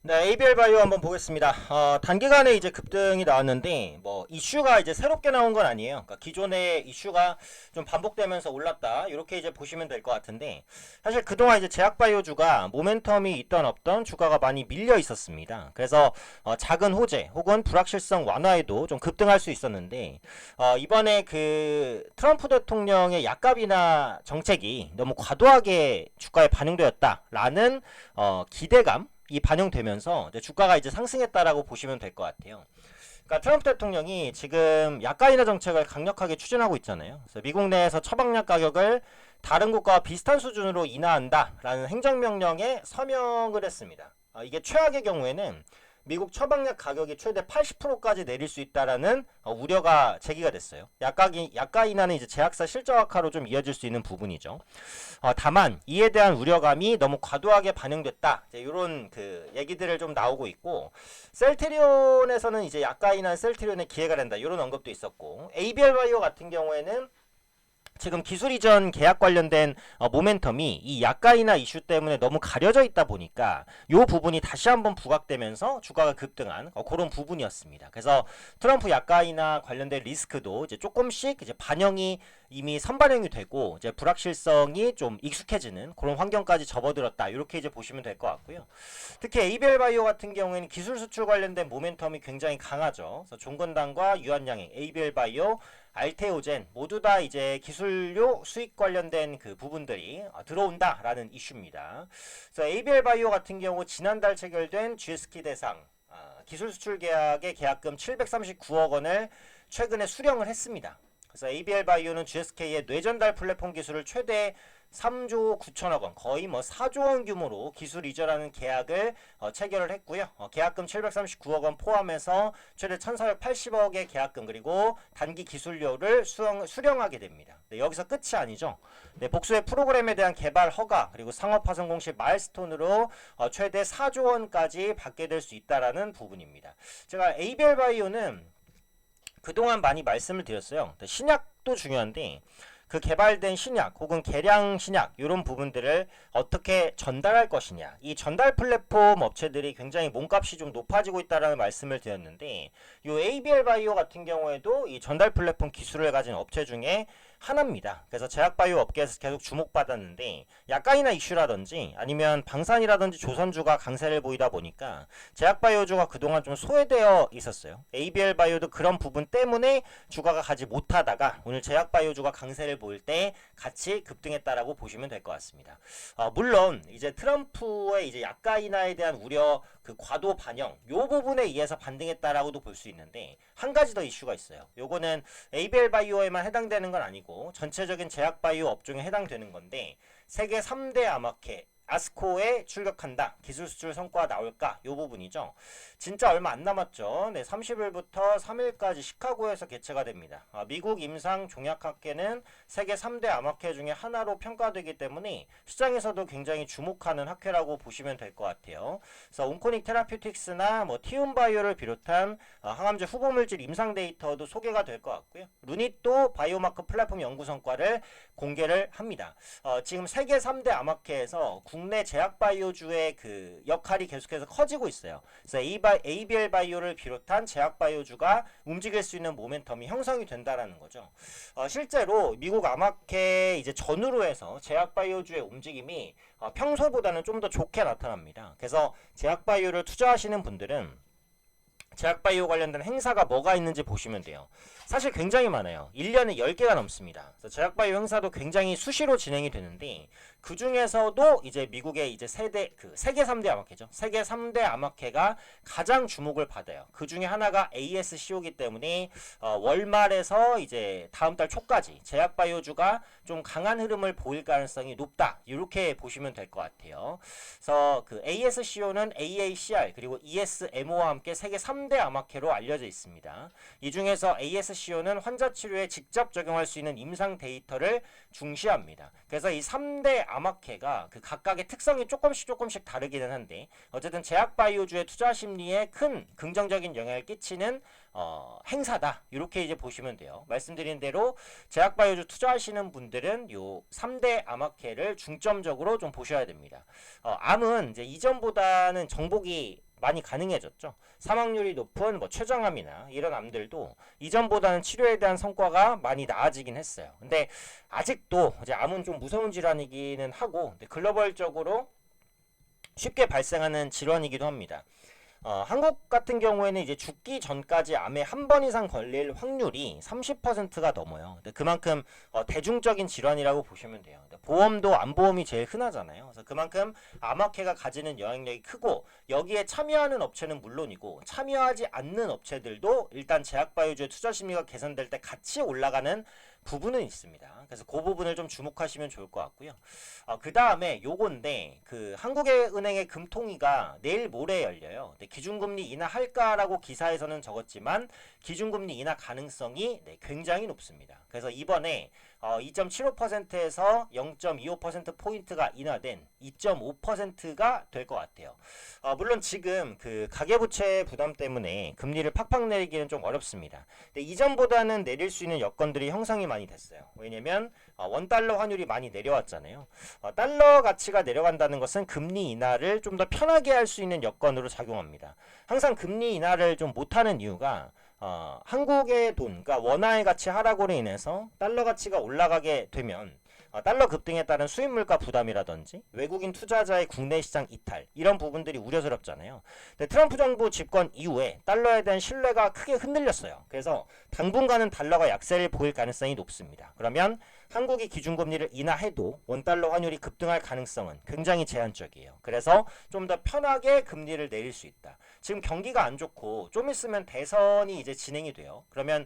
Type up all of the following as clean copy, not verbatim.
네, ABL 바이오 한번 보겠습니다. 단기간에 이제 급등이 나왔는데, 뭐, 이슈가 이제 새롭게 나온 건 아니에요. 그러니까 기존의 이슈가 좀 반복되면서 올랐다. 이렇게 이제 보시면 될 것 같은데, 사실 그동안 이제 제약바이오주가 모멘텀이 있던 없던 주가가 많이 밀려 있었습니다. 그래서, 작은 호재 혹은 불확실성 완화에도 좀 급등할 수 있었는데, 이번에 그 트럼프 대통령의 약값이나 정책이 너무 과도하게 주가에 반영되었다라는, 기대감, 이 반영되면서 이제 주가가 이제 상승했다라고 보시면 될 것 같아요. 그러니까 트럼프 대통령이 지금 약가 인하 정책을 강력하게 추진하고 있잖아요. 그래서 미국 내에서 처방약 가격을 다른 국가와 비슷한 수준으로 인하한다라는 행정명령에 서명을 했습니다. 이게 최악의 경우에는 미국 처방약 가격이 최대 80%까지 내릴 수 있다라는 우려가 제기가 됐어요. 약가 인하는 이제 제약사 실적 악화로 좀 이어질 수 있는 부분이죠. 다만 이에 대한 우려감이 너무 과도하게 반영됐다. 이런 그 얘기들을 좀 나오고 있고, 셀트리온에서는 이제 약가인한 셀트리온의 기회가 된다. 이런 언급도 있었고, ABL 바이오 같은 경우에는 지금 기술 이전 계약 관련된 모멘텀이 이 약가이나 이슈 때문에 너무 가려져 있다 보니까 이 부분이 다시 한번 부각되면서 주가가 급등한 그런 부분이었습니다. 그래서 트럼프 약가이나 관련된 리스크도 이제 조금씩 이제 반영이 이미 선반영이 되고 이제 불확실성이 좀 익숙해지는 그런 환경까지 접어들었다. 이렇게 이제 보시면 될 것 같고요. 특히 ABL 바이오 같은 경우에는 기술 수출 관련된 모멘텀이 굉장히 강하죠. 그래서 종근당과 유한양행, ABL 바이오, 알테오젠 모두 다 이제 기술료 수익 관련된 그 부분들이 들어온다라는 이슈입니다. 그래서 ABL 바이오 같은 경우 지난달 체결된 GSK 대상 기술 수출 계약의 계약금 739억 원을 최근에 수령을 했습니다. 그래서 ABL 바이오는 GSK의 뇌전달 플랫폼 기술을 최대 3조 9천억 원, 거의 뭐 4조 원 규모로 기술 이전하는 계약을 체결을 했고요. 계약금 739억 원 포함해서 최대 1,480억의 계약금 그리고 단기 기술료를 수령하게 됩니다. 네, 여기서 끝이 아니죠. 네, 복수의 프로그램에 대한 개발 허가 그리고 상업 화성 공식 마일스톤으로 최대 4조 원까지 받게 될 수 있다라는 부분입니다. 제가 ABL 바이오는 그동안 많이 말씀을 드렸어요. 신약도 중요한데 그 개발된 신약 혹은 개량 신약 이런 부분들을 어떻게 전달할 것이냐, 이 전달 플랫폼 업체들이 굉장히 몸값이 좀 높아지고 있다라는 말씀을 드렸는데, 이 ABL 바이오 같은 경우에도 이 전달 플랫폼 기술을 가진 업체 중에 하나입니다. 그래서 제약바이오 업계에서 계속 주목받았는데 약간이나 이슈라든지 아니면 방산이라든지 조선주가 강세를 보이다 보니까 제약바이오주가 그동안 좀 소외되어 있었어요. ABL 바이오도 그런 부분 때문에 주가가 가지 못하다가 오늘 제약바이오주가 강세를 보일 때 같이 급등했다라고 보시면 될 것 같습니다. 물론 이제 트럼프의 이제 약가 인하에 대한 우려 그 과도 반영 요 부분에 의해서 반등했다라고도 볼 수 있는데 한 가지 더 이슈가 있어요. 요거는 ABL 바이오에만 해당되는 건 아니고 전체적인 제약 바이오 업종에 해당되는 건데 세계 3대 암호화폐 아스코에 출격한다. 기술 수출 성과가 나올까? 요 부분이죠. 진짜 얼마 안 남았죠. 네, 30일부터 3일까지 시카고에서 개최가 됩니다. 미국 임상 종약학회는 세계 3대 암학회 중에 하나로 평가되기 때문에 시장에서도 굉장히 주목하는 학회라고 보시면 될 것 같아요. 그래서 온코닉 테라퓨틱스나 뭐 티움바이오를 비롯한 항암제 후보물질 임상 데이터도 소개가 될 것 같고요. 루닛도 바이오마크 플랫폼 연구 성과를 공개를 합니다. 지금 세계 3대 암학회에서 국내 제약바이오주의 그 역할이 계속해서 커지고 있어요. 그래서 ABL 바이오를 비롯한 제약바이오주가 움직일 수 있는 모멘텀이 형성이 된다라는 거죠. 실제로 미국 암학회 이제 전후로 해서 제약바이오주의 움직임이 평소보다는 좀 더 좋게 나타납니다. 그래서 제약바이오를 투자하시는 분들은 제약바이오 관련된 행사가 뭐가 있는지 보시면 돼요. 사실 굉장히 많아요. 1년에 10개가 넘습니다. 그래서 제약바이오 행사도 굉장히 수시로 진행이 되는데 그 중에서도 이제 미국의 이제 세계 3대 암학회죠. 세계 3대 암학회가 가장 주목을 받아요. 그 중에 하나가 ASCO이기 때문에 월말에서 이제 다음 달 초까지 제약바이오주가 좀 강한 흐름을 보일 가능성이 높다. 이렇게 보시면 될 것 같아요. 그래서 그 ASCO는 AACR 그리고 ESMO와 함께 세계 3대 암학회로 알려져 있습니다. 이 중에서 ASCO는 환자 치료에 직접 적용할 수 있는 임상 데이터를 중시합니다. 그래서 이 3대 암학회가 그 각각의 특성이 조금씩 다르기는 한데 어쨌든 제약바이오주의 투자 심리에 큰 긍정적인 영향을 끼치는 행사다. 이렇게 이제 보시면 돼요. 말씀드린 대로 제약바이오주 투자하시는 분들은 요 3대 암학회를 중점적으로 좀 보셔야 됩니다. 암은 이제 이전보다는 정복이 많이 가능해졌죠. 사망률이 높은 뭐 췌장암이나 이런 암들도 이전보다는 치료에 대한 성과가 많이 나아지긴 했어요. 근데 아직도 이제 암은 좀 무서운 질환이기는 하고 글로벌적으로 쉽게 발생하는 질환이기도 합니다. 한국 같은 경우에는 이제 죽기 전까지 암에 한 번 이상 걸릴 확률이 30%가 넘어요. 그만큼 대중적인 질환이라고 보시면 돼요. 보험도 암보험이 제일 흔하잖아요. 그래서 그만큼 암학회가 가지는 영향력이 크고 여기에 참여하는 업체는 물론이고 참여하지 않는 업체들도 일단 제약바이오주의 투자 심리가 개선될 때 같이 올라가는 부분은 있습니다. 그래서 그 부분을 좀 주목하시면 좋을 것 같고요. 그 다음에 요건데 그 한국은행의 금통위가 내일 모레 열려요. 기준금리 인하할까라고 기사에서는 적었지만 기준금리 인하 가능성이 굉장히 높습니다. 그래서 이번에 2.75%에서 0.25%포인트가 인하된 2.5%가 될 것 같아요. 물론 지금 그 가계부채 부담 때문에 금리를 팍팍 내리기는 좀 어렵습니다. 근데 이전보다는 내릴 수 있는 여건들이 형성이 많이 됐어요. 왜냐면 원달러 환율이 많이 내려왔잖아요. 달러 가치가 내려간다는 것은 금리 인하를 좀 더 편하게 할 수 있는 여건으로 작용합니다. 항상 금리 인하를 좀 못하는 이유가 한국의 돈, 그러니까 원화의 가치 하락으로 인해서 달러 가치가 올라가게 되면 달러 급등에 따른 수입 물가 부담이라든지 외국인 투자자의 국내 시장 이탈 이런 부분들이 우려스럽잖아요. 근데 트럼프 정부 집권 이후에 달러에 대한 신뢰가 크게 흔들렸어요. 그래서 당분간은 달러가 약세를 보일 가능성이 높습니다. 그러면 한국이 기준금리를 인하해도 원달러 환율이 급등할 가능성은 굉장히 제한적이에요. 그래서 좀 더 편하게 금리를 내릴 수 있다. 지금 경기가 안 좋고 좀 있으면 대선이 이제 진행이 돼요. 그러면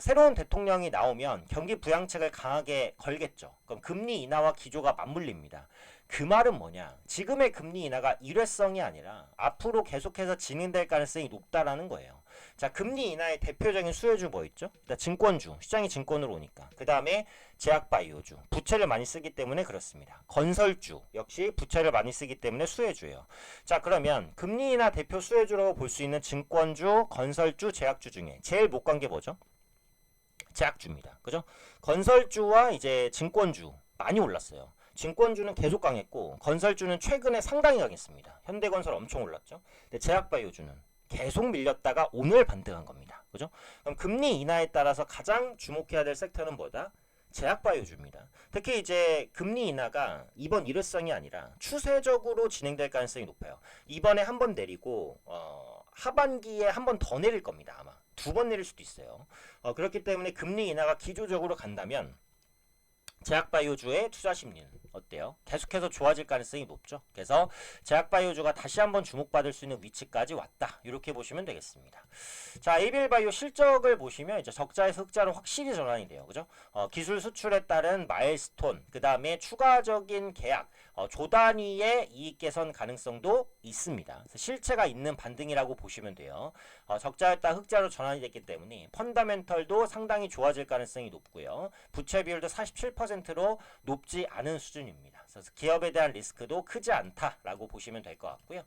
새로운 대통령이 나오면 경기 부양책을 강하게 걸겠죠. 그럼 금리 인하와 기조가 맞물립니다. 그 말은 뭐냐? 지금의 금리 인하가 일회성이 아니라 앞으로 계속해서 진행될 가능성이 높다라는 거예요. 자, 금리 인하의 대표적인 수혜주 뭐 있죠? 일단 증권주, 시장이 증권으로 오니까. 그 다음에 제약바이오주, 부채를 많이 쓰기 때문에 그렇습니다. 건설주, 역시 부채를 많이 쓰기 때문에 수혜주예요. 자, 그러면 금리 인하 대표 수혜주라고 볼 수 있는 증권주, 건설주, 제약주 중에 제일 못 간 게 뭐죠? 제약주입니다. 그죠? 건설주와 이제 증권주 많이 올랐어요. 증권주는 계속 강했고 건설주는 최근에 상당히 강했습니다. 현대건설 엄청 올랐죠. 근데 제약바이오주는 계속 밀렸다가 오늘 반등한 겁니다. 그죠? 그럼 금리 인하에 따라서 가장 주목해야 될 섹터는 뭐다? 제약바이오주입니다. 특히 이제 금리 인하가 이번 일회성이 아니라 추세적으로 진행될 가능성이 높아요. 이번에 한 번 내리고 하반기에 한 번 더 내릴 겁니다. 아마 두 번 내릴 수도 있어요. 그렇기 때문에 금리 인하가 기조적으로 간다면 제약바이오주의 투자 심리는 어때요? 계속해서 좋아질 가능성이 높죠. 그래서 제약바이오주가 다시 한번 주목받을 수 있는 위치까지 왔다. 이렇게 보시면 되겠습니다. 자, ABL바이오 실적을 보시면 이제 적자에서 흑자로 확실히 전환이 돼요. 그죠? 기술 수출에 따른 마일스톤, 그 다음에 추가적인 계약, 조 단위의 이익 개선 가능성도 있습니다. 그래서 실체가 있는 반등이라고 보시면 돼요. 적자였다 흑자로 전환이 됐기 때문에 펀더멘털도 상당히 좋아질 가능성이 높고요. 부채 비율도 47%로 높지 않은 수준입니다. 그래서 기업에 대한 리스크도 크지 않다라고 보시면 될 것 같고요.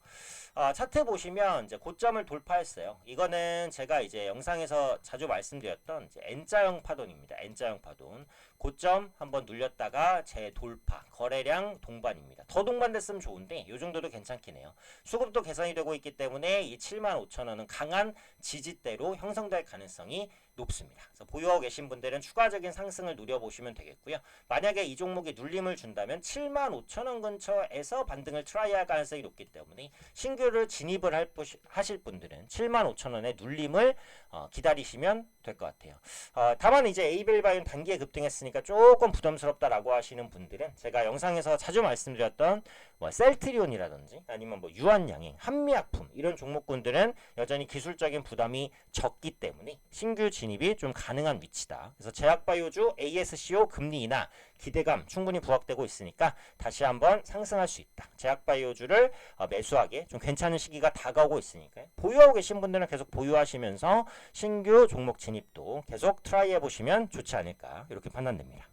차트 보시면 이제 고점을 돌파했어요. 이거는 제가 이제 영상에서 자주 말씀드렸던 이제 N자형 파돈입니다. N자형 파돈. 고점 한번 눌렸다가 재돌파. 거래량 동반입니다. 더 동반됐으면 좋은데 이 정도도 괜찮긴 해요. 수급도 개선이 되고 있기 때문에 이 75,000원은 강한 지지대로 형성될 가능성이 높습니다. 그래서 보유하고 계신 분들은 추가적인 상승을 노려보시면 되겠고요. 만약에 이 종목이 눌림을 준다면 75,000원 근처에서 반등을 트라이할 가능성이 높기 때문에 신규를 진입을 하실 분들은 75,000원의 눌림을 기다리시면 될 것 같아요. 다만 이제 에이벨바이오는 단기에 급등했으니까 조금 부담스럽다라고 하시는 분들은 제가 영상에서 자주 말씀드렸던 뭐 셀트리온이라든지 아니면 뭐 유한양행, 한미약품 이런 종목군들은 여전히 기술적인 부담이 적기 때문에 신규 진입이 좀 가능한 위치다. 그래서 제약바이오주 ASCO 금리 인하 기대감 충분히 부각되고 있으니까 다시 한번 상승할 수 있다. 제약바이오주를 매수하기에 좀 괜찮은 시기가 다가오고 있으니까요. 보유하고 계신 분들은 계속 보유하시면서 신규 종목 진입도 계속 트라이 해보시면 좋지 않을까 이렇게 판단됩니다.